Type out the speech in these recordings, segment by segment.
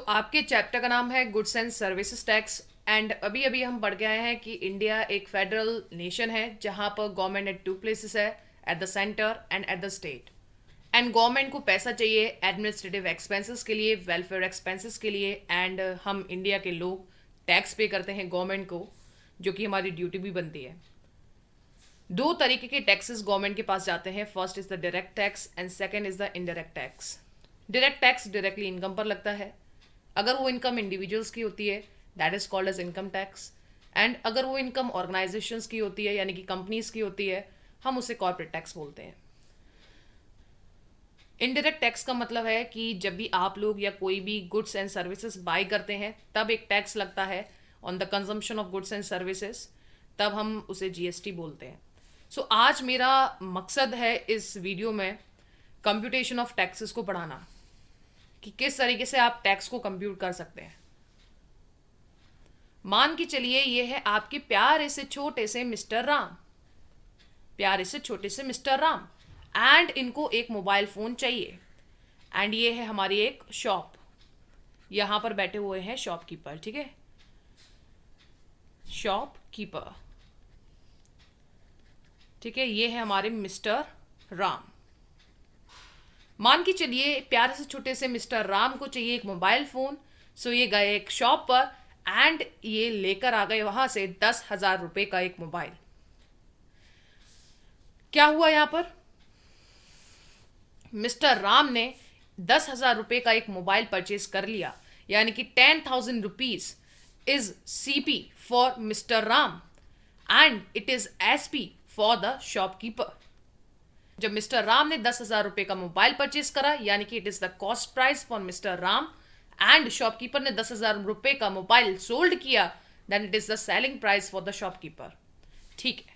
आपके चैप्टर का नाम है goods and services tax. And अभी अभी हम पढ़ के आए हैं कि इंडिया एक फेडरल नेशन है जहां पर गवर्नमेंट एट टू प्लेसेस है, at the centre and at the state. And government को पैसा चाहिए एडमिनिस्ट्रेटिव एक्सपेंसेस के लिए, वेलफेयर एक्सपेंसेस के लिए। एंड हम इंडिया के लोग टैक्स पे करते हैं गवर्नमेंट को, जो कि हमारी ड्यूटी भी बनती है। दो तरीके के टैक्सेस गवर्नमेंट के पास जाते हैं। First is the direct tax and second is the indirect tax. Direct tax directly income पर लगता है। अगर वो इनकम इंडिविजुअल्स की होती है that is called as income tax. And अगर वो इनकम ऑर्गेनाइजेशंस की होती है यानी कि कंपनीज की होती है, हम उसे कॉर्पोरेट टैक्स बोलते हैं। इनडायरेक्ट टैक्स का मतलब है कि जब भी आप लोग या कोई भी गुड्स एंड सर्विसेज बाय करते हैं तब एक टैक्स लगता है on the consumption of goods and services, तब हम उसे जीएसटी बोलते हैं। आज मेरा मकसद है इस वीडियो में कंप्यूटेशन ऑफ टैक्सेस को पढ़ाना, कि किस तरीके से आप टैक्स को कंप्यूट कर सकते हैं। मान के चलिए ये है आपके प्यारे से छोटे से मिस्टर राम, प्यारे से छोटे से मिस्टर राम, एंड इनको एक मोबाइल फोन चाहिए। एंड ये है हमारी एक शॉप, यहां पर बैठे हुए हैं शॉपकीपर, ठीक है, शॉपकीपर, ठीक है। ये है हमारे मिस्टर राम। मान के चलिए प्यारे से छोटे से मिस्टर राम को चाहिए एक मोबाइल फोन। ये गए एक शॉप पर एंड ये लेकर आ गए वहां से 10,000 रुपए का एक मोबाइल। क्या हुआ यहां पर? मिस्टर राम ने 10,000 रुपए का एक मोबाइल परचेज कर लिया, यानी कि 10,000 rupees is CP for mister Ram and it is SP for the shopkeeper. जब मिस्टर राम ने 10,000 रुपए का मोबाइल परचेज करा, यानी कि it is the cost price for mister Ram, and shopkeeper ने 10,000 रुपए का मोबाइल सोल्ड किया, then it is the selling price for the shopkeeper. ठीक है,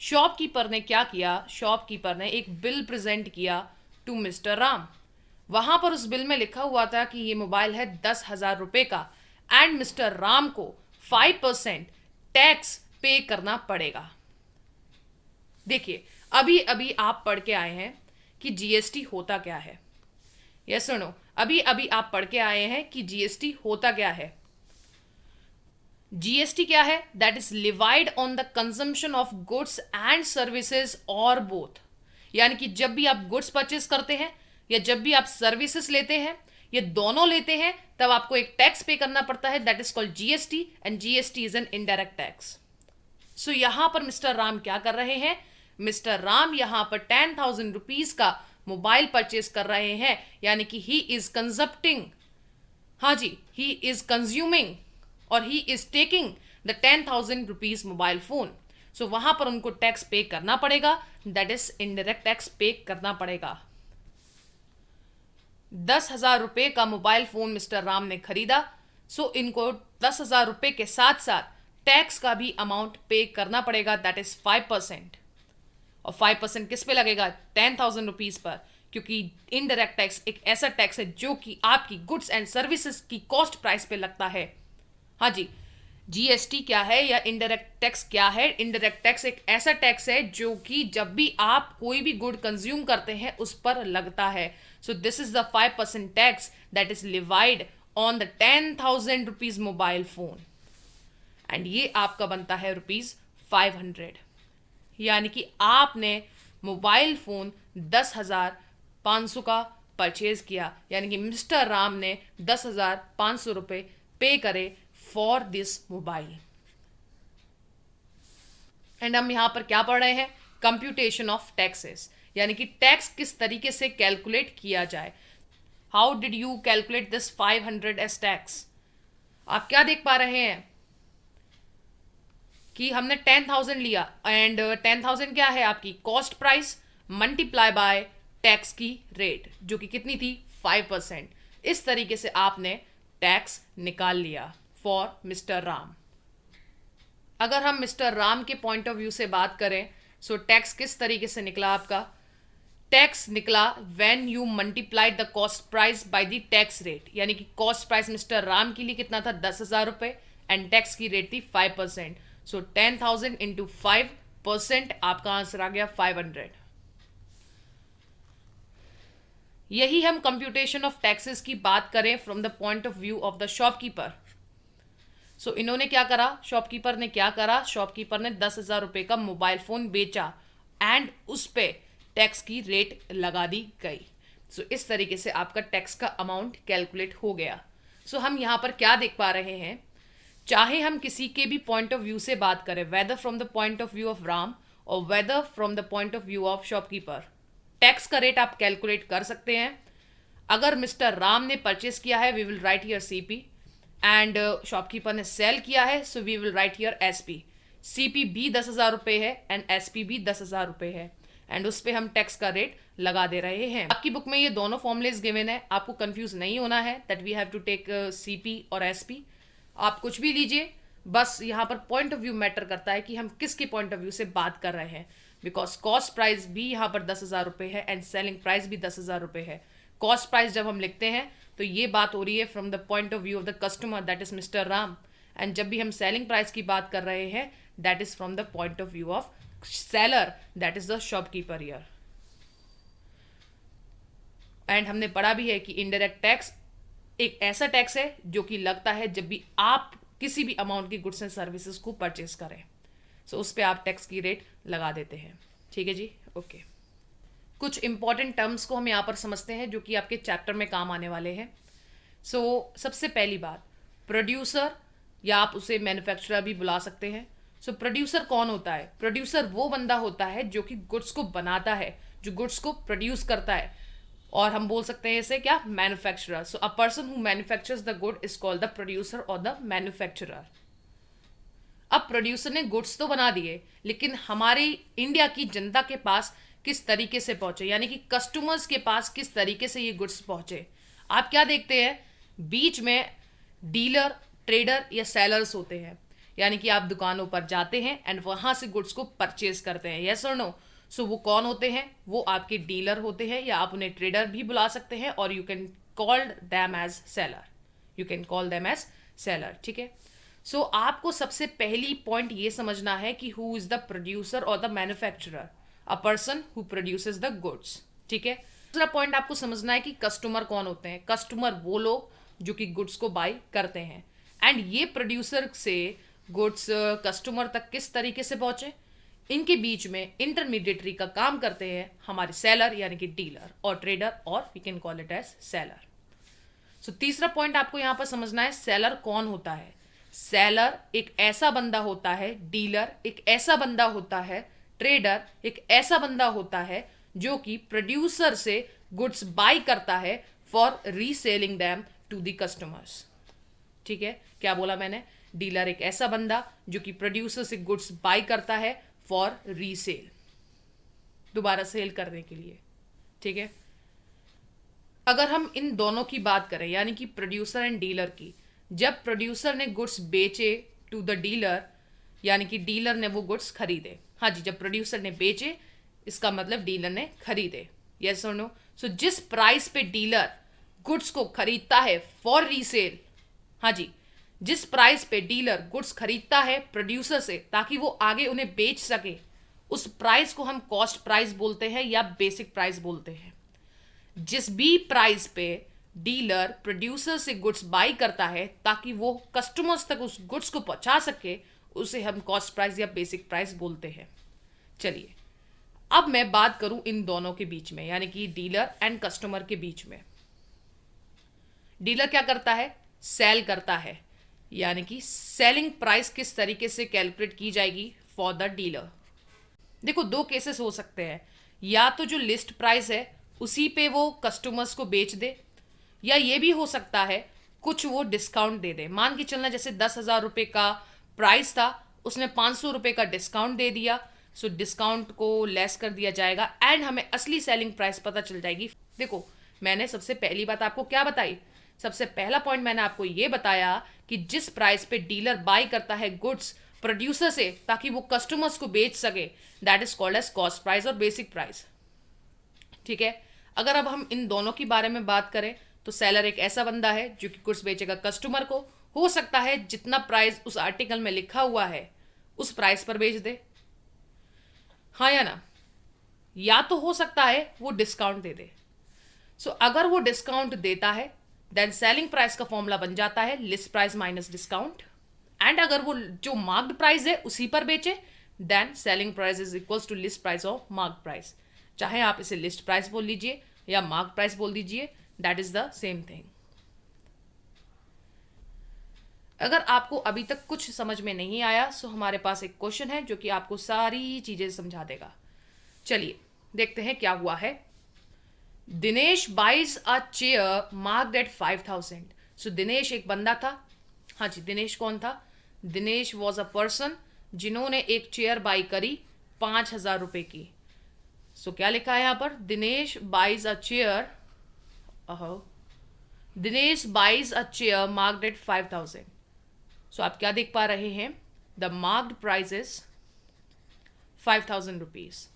शॉपकीपर ने क्या किया? शॉपकीपर ने एक बिल प्रेजेंट किया टू मिस्टर राम। वहां पर उस बिल में लिखा हुआ था कि ये मोबाइल है 10,000 रुपए का एंड मिस्टर राम को 5% टैक्स पे करना पड़ेगा। देखिए, अभी अभी आप पढ़ के आए हैं कि जीएसटी होता क्या है। यस और नो? अभी अभी आप पढ़ के आए हैं कि जीएसटी होता क्या है। जीएसटी क्या है? That is levied on the consumption of goods and services और बोथ। यानी कि जब भी आप गुड्स परचेज करते हैं या जब भी आप सर्विसेज लेते हैं, ये दोनों लेते हैं, तब आपको एक टैक्स पे करना पड़ता है, that is called GST, and GST is an indirect tax. यहां पर मिस्टर राम क्या कर रहे हैं? मिस्टर राम यहां पर 10,000 रुपीज का मोबाइल परचेज कर रहे हैं, यानी कि ही इज कंजप्टिंग, हाँ जी, ही इज कंज्यूमिंग और he is taking the 10,000 rupees mobile phone. वहां पर उनको टैक्स पे करना पड़ेगा, दैट इज इनडायरेक्ट टैक्स पे करना पड़ेगा। 10,000 रुपए का मोबाइल फोन मिस्टर राम ने खरीदा, इनको 10,000 रुपए के साथ साथ टैक्स का भी अमाउंट पे करना पड़ेगा, दैट इज 5%। और 5% किस पे लगेगा? 10,000 रुपीज पर, क्योंकि इनडायरेक्ट टैक्स एक ऐसा टैक्स है जो कि आपकी गुड्स एंड सर्विसेज की कॉस्ट प्राइस पे लगता है। हाँ जी, जीएसटी क्या है या इनडायरेक्ट टैक्स क्या है? इनडायरेक्ट टैक्स एक ऐसा टैक्स है जो कि जब भी आप कोई भी गुड कंज्यूम करते हैं उस पर लगता है। This is the 5% tax that is levied on the 10,000 rupees mobile phone, and ये आपका बनता है ₹500। यानी कि आपने मोबाइल फोन 10,500 का परचेज किया, यानी कि मिस्टर राम ने 10,500 रुपए पे करे फॉर दिस मोबाइल। एंड हम यहां पर क्या पढ़ रहे हैं? कंप्यूटेशन ऑफ टैक्सेस, यानी कि टैक्स किस तरीके से कैलकुलेट किया जाए। How did you calculate this 500 as tax? आप क्या देख पा रहे हैं कि हमने 10,000 लिया एंड 10,000 क्या है? आपकी cost price multiply by tax की रेट, जो कि कितनी थी? 5%। इस तरीके से आपने टैक्स निकाल लिया फॉर मिस्टर राम। अगर हम मिस्टर राम के पॉइंट ऑफ व्यू से बात करें, टैक्स किस तरीके से निकला आपका? टैक्स निकला when you multiplied the cost price by the tax rate, यानी कि कॉस्ट प्राइस मिस्टर राम के लिए कितना था? 10,000 रुपए एंड टैक्स की रेट थी 5%। 10,000 इंटू 5%, आपका आंसर आ गया 500। यही हम कंप्यूटेशन ऑफ टैक्सेस की बात करें from the point of view of the shopkeeper. So इन्होंने क्या करा, शॉपकीपर ने क्या करा, शॉपकीपर ने 10,000 रुपये का मोबाइल फोन बेचा एंड उस पे टैक्स की रेट लगा दी गई। सो इस तरीके से आपका टैक्स का अमाउंट कैलकुलेट हो गया। सो हम यहाँ पर क्या देख पा रहे हैं, चाहे हम किसी के भी पॉइंट ऑफ व्यू से बात करें, whether from the point of view of Ram और whether from the point of view of shopkeeper, tax का रेट आप कैलकुलेट कर सकते हैं। अगर मिस्टर राम ने परचेस किया है, we will write here CP, and shopkeeper ने सेल किया है, so we will write here SP. CP भी 10,000 रुपये है एंड एसपी भी 10,000 रुपये है, एंड उस पर हम टैक्स का रेट लगा दे रहे हैं। आपकी बुक में ये दोनों फॉर्मुलेज गिवन है, आपको कंफ्यूज नहीं होना है that we have to take CP और एसपी। आप कुछ भी लीजिए, बस यहाँ पर पॉइंट ऑफ व्यू मैटर करता है कि हम किसके पॉइंट ऑफ व्यू से बात कर रहे हैं, बिकॉज कॉस्ट प्राइस भी यहाँ पर 10,000 रुपये है एंड सेलिंग प्राइस भी 10,000 रुपये है। कॉस्ट प्राइस जब हम लिखते हैं तो ये बात हो रही है from the point of view of the customer, that is mister Ram, and जब भी हम सेलिंग प्राइस की बात कर रहे हैं that is from the point of view of seller, that is the shopkeeper here. And हमने पढ़ा भी है कि इनडायरेक्ट टैक्स एक ऐसा टैक्स है जो कि लगता है जब भी आप किसी भी अमाउंट की गुड्स एंड सर्विसेज को परचेस करें, सो उस पर आप टैक्स की रेट लगा देते हैं। ठीक है जी, ओके। कुछ इंपॉर्टेंट टर्म्स को हम यहाँ पर समझते हैं जो कि आपके चैप्टर में काम आने वाले हैं। सो सबसे पहली बात, प्रोड्यूसर, या आप उसे मैन्युफैक्चरर भी बुला सकते हैं। सो प्रोड्यूसर कौन होता है? प्रोड्यूसर वो बंदा होता है जो कि गुड्स को बनाता है, जो गुड्स को प्रोड्यूस करता है, और हम बोल सकते हैं इसे क्या, manufacturer. So a person who manufactures the good is called the producer और द मैन्युफैक्चरर। अब प्रोड्यूसर ने गुड्स तो बना दिए, लेकिन हमारी इंडिया की जनता के पास किस तरीके से पहुंचे, यानी कि कस्टमर्स के पास किस तरीके से ये गुड्स पहुंचे। आप क्या देखते हैं, बीच में डीलर, ट्रेडर या सेलर्स होते हैं, यानी कि आप दुकानों पर जाते हैं एंड वहां से गुड्स को परचेज करते हैं, यस और नो। सो वो कौन होते हैं? वो आपके डीलर होते हैं, या आप उन्हें ट्रेडर भी बुला सकते हैं, और you can call them as seller, you can call them as seller. ठीक है। सो आपको सबसे पहली पॉइंट ये समझना है कि हु इज द प्रोड्यूसर और the manufacturer, a person who produces the goods. ठीक है। दूसरा पॉइंट आपको समझना है कि कस्टमर कौन होते हैं। कस्टमर वो लोग जो कि गुड्स को बाय करते हैं, एंड ये प्रोड्यूसर से गुड्स कस्टमर तक किस तरीके से पहुंचे, इनके बीच में इंटरमीडिएटरी का काम करते हैं हमारे सेलर यानी कि डीलर और ट्रेडर, और we can call it as seller. So तीसरा पॉइंट आपको यहां पर समझना है, सेलर कौन होता है। सेलर एक ऐसा बंदा होता है, डीलर एक ऐसा बंदा होता है, ट्रेडर एक ऐसा बंदा होता है जो कि प्रोड्यूसर से गुड्स बाय करता है for reselling them to the customers. ठीक है, क्या बोला मैंने? डीलर एक ऐसा बंदा जो कि प्रोड्यूसर से गुड्स बाय करता है फॉर रीसेल, दोबारा सेल करने के लिए। ठीक है। अगर हम इन दोनों की बात करें, यानी कि प्रोड्यूसर एंड डीलर की, जब प्रोड्यूसर ने गुड्स बेचे टू द डीलर, यानी कि डीलर ने वो गुड्स खरीदे। हाँ जी, जब प्रोड्यूसर ने बेचे इसका मतलब डीलर ने खरीदे, यस और नो। सो जिस प्राइस पे डीलर गुड्स को खरीदता है फॉर रीसेल, हाँ जी, जिस प्राइस पे डीलर गुड्स खरीदता है प्रोड्यूसर से ताकि वो आगे उन्हें बेच सके, उस प्राइस को हम कॉस्ट प्राइस बोलते हैं या बेसिक प्राइस बोलते हैं। जिस भी प्राइस पे डीलर प्रोड्यूसर से गुड्स बाय करता है ताकि वो कस्टमर्स तक उस गुड्स को पहुंचा सके, उसे हम कॉस्ट प्राइस या बेसिक प्राइस बोलते हैं। चलिए, अब मैं बात करूं इन दोनों के बीच में, यानी कि डीलर एंड कस्टमर के बीच में। डीलर क्या करता है? सेल करता है, यानी कि सेलिंग प्राइस किस तरीके से कैलकुलेट की जाएगी फॉर द डीलर। देखो, दो केसेस हो सकते हैं, या तो जो लिस्ट प्राइस है उसी पे वो कस्टमर्स को बेच दे, या ये भी हो सकता है कुछ वो डिस्काउंट दे दे। मान के चलना जैसे 10,000 रुपये का प्राइस था, उसने 500 रुपये का डिस्काउंट दे दिया, सो डिस्काउंट को लेस कर दिया जाएगा एंड हमें असली सेलिंग प्राइस पता चल जाएगी। देखो, मैंने सबसे पहली बात आपको क्या बताई? सबसे पहला पॉइंट मैंने आपको ये बताया कि जिस प्राइस पे डीलर बाय करता है गुड्स प्रोड्यूसर से ताकि वो कस्टमर्स को बेच सके, that is called as cost price और बेसिक प्राइस। ठीक है। अगर अब हम इन दोनों के बारे में बात करें तो सेलर एक ऐसा बंदा है जो कि गुड्स बेचेगा कस्टमर को, हो सकता है जितना प्राइस उस आर्टिकल में लिखा हुआ है उस प्राइस पर बेच दे, हाँ या ना, या तो हो सकता है वो डिस्काउंट दे दे। सो अगर वो डिस्काउंट देता है देन सेलिंग प्राइस का फॉर्मूला बन जाता है list price minus discount, and अगर वो जो मार्क्ड प्राइस है उसी पर बेचे then selling price is equals to list price of marked price. चाहे आप इसे लिस्ट प्राइस बोल लीजिए या मार्क्ड प्राइस बोल दीजिए, that is the same thing. अगर आपको अभी तक कुछ समझ में नहीं आया सो हमारे पास एक क्वेश्चन है जो कि आपको सारी चीजें समझा देगा। चलिए देखते हैं क्या हुआ है। Dinesh buys a chair marked at 5000। So Dinesh एक बंदा था। हाँ जी, दिनेश कौन था? दिनेश वॉज अ पर्सन जिन्होंने एक चेयर बाई करी 5000 रुपए की। सो क्या लिखा है यहां पर? Dinesh buys a chair, Dinesh buys a chair marked at 5000। So आप क्या देख पा रहे हैं? The marked price is 5000 rupees.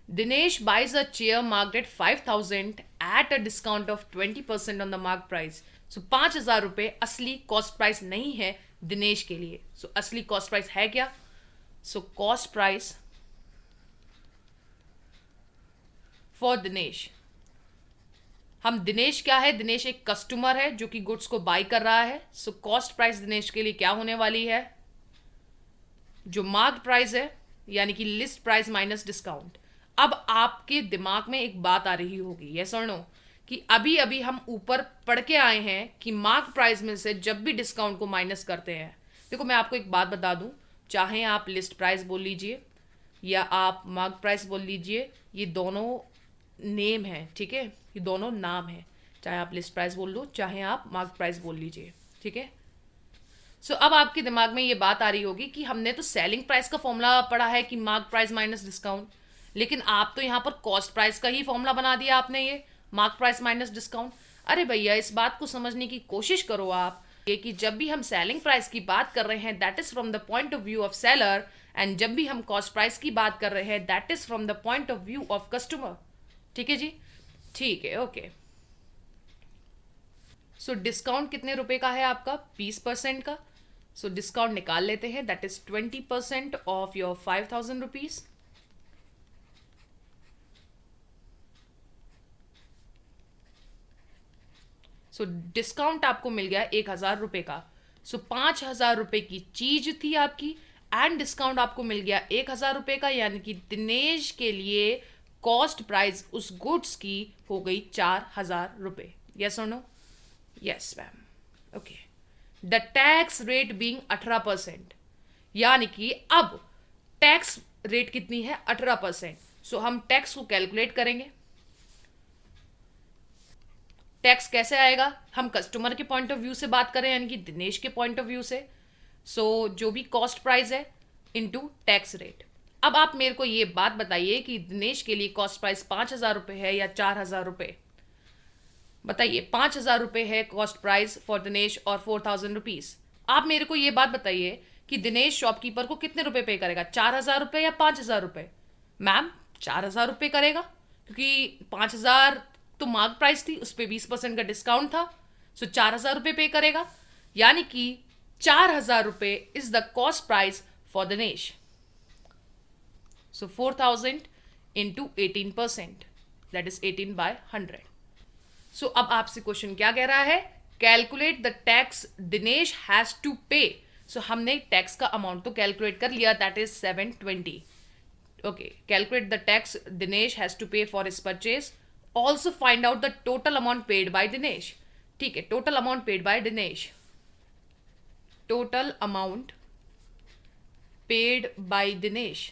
Dinesh buys a chair marked at 5000 at a discount of 20% on the marked price. So 5000 रुपए असली कॉस्ट प्राइस नहीं है दिनेश के लिए। So असली कॉस्ट प्राइस है क्या? So cost price for Dinesh, हम दिनेश क्या है? दिनेश एक कस्टमर है जो कि गुड्स को बाय कर रहा है। So कॉस्ट प्राइस दिनेश के लिए क्या होने वाली है? जो मार्क्ड प्राइस है यानी कि लिस्ट प्राइस माइनस डिस्काउंट। अब आपके दिमाग में एक बात आ रही होगी, यस और नो, कि अभी अभी हम ऊपर पढ़ के आए हैं कि मार्क प्राइस में से जब भी डिस्काउंट को माइनस करते हैं। देखो मैं आपको एक बात बता दूं, चाहे आप लिस्ट प्राइस बोल लीजिए या आप मार्क प्राइस बोल लीजिए, ये दोनों नेम है, ठीक है, ये दोनों नाम है। चाहे आप लिस्ट प्राइस बोल लो चाहे आप मार्क प्राइस बोल लीजिए, ठीक है। सो अब आपके दिमाग में ये बात आ रही होगी कि हमने तो सेलिंग प्राइस का फॉर्मूला पढ़ा है कि मार्क प्राइस माइनस डिस्काउंट, लेकिन आप तो यहाँ पर कॉस्ट प्राइस का ही फॉर्मूला बना दिया आपने, ये मार्क प्राइस माइनस डिस्काउंट। अरे भैया इस बात को समझने की कोशिश करो आप, ये कि जब भी हम सेलिंग प्राइस की बात कर रहे हैं that is from the point of view of seller, and जब भी हम कॉस्ट प्राइस की बात कर रहे हैं that is from the point of view of customer. ठीक है जी, ठीक है, ओके। सो डिस्काउंट कितने रुपए का है आपका? 20% का। सो डिस्काउंट निकाल लेते हैं, that is 20% of your 5000 rupees. So discount आपको मिल गया 1000 रुपए का। सो 5000 रुपए की चीज थी आपकी एंड डिस्काउंट आपको मिल गया 1000 रुपए का, यानी कि दिनेश के लिए कॉस्ट प्राइस उस गुड्स की हो गई 4000 रुपए। यस और no? Yes ma'am, okay. The tax rate being 18%, यानी कि अब टैक्स रेट कितनी है? 18%। सो हम टैक्स को कैलकुलेट करेंगे। टैक्स कैसे आएगा? हम कस्टमर के पॉइंट ऑफ व्यू से बात करें यानी कि दिनेश के पॉइंट ऑफ व्यू से। सो जो भी कॉस्ट प्राइस है इनटू टैक्स रेट। अब आप मेरे को ये बात बताइए कि दिनेश के लिए कॉस्ट प्राइस 5000 रुपए है या 4000 रुपए? बताइए, 5000 रुपए है कॉस्ट प्राइस फॉर दिनेश और 4000 रुपीज। आप मेरे को ये बात बताइए कि दिनेश शॉपकीपर को कितने रुपए पे करेगा? 4000 रुपए या 5000 रुपए? मैम 4000 रुपए करेगा, क्योंकि 5000 तो मार्क प्राइस थी, उस पर 20% का डिस्काउंट था। सो 4000 रुपए पे करेगा, यानी कि 4000 रुपए is the cost price for Dinesh. So 4000 into 18%, that is 18/100। So अब आपसे क्वेश्चन क्या कह रहा है? Calculate the tax Dinesh has to pay. So हमने टैक्स का अमाउंट तो कैलकुलेट कर लिया, that is 720। Okay, calculate the tax Dinesh has to pay for his purchase. Also find out the total amount paid by Dinesh. ठीक है, total amount paid by Dinesh. Total amount paid by Dinesh.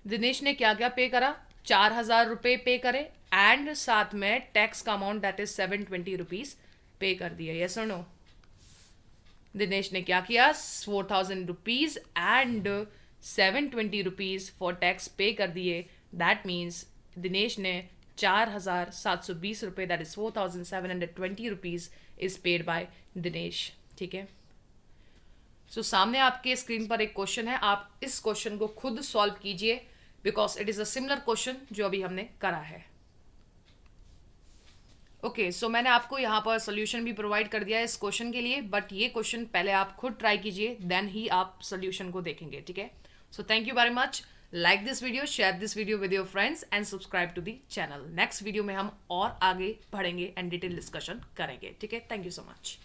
Dinesh ने क्या क्या पे करा? 4000 रुपए पे करे एंड साथ में टैक्स का अमाउंट दैट इज 720 रुपीज पे कर दिया। यस और नो? दिनेश ने क्या किया? 4000 rupees and 720 rupees for tax पे कर दिए। दैट मीन्स दिनेश ने 4720 रुपए, that is 4720 rupees is paid by Dinesh. ठीक है, सो सामने आपके स्क्रीन पर एक क्वेश्चन है, आप इस क्वेश्चन को खुद सॉल्व कीजिए because it is a similar question जो अभी हमने करा है। ओके, सो मैंने आपको यहाँ पर सोल्यूशन भी प्रोवाइड कर दिया है इस क्वेश्चन के लिए, बट ये क्वेश्चन पहले आप खुद ट्राई कीजिए, देन ही आप सोल्यूशन को देखेंगे। ठीक है, so thank you very much. Like this video, share this video with your friends and subscribe to the channel. Next video में हम और आगे बढ़ेंगे एंड डिटेल डिस्कशन करेंगे। ठीक है, थैंक यू सो मच।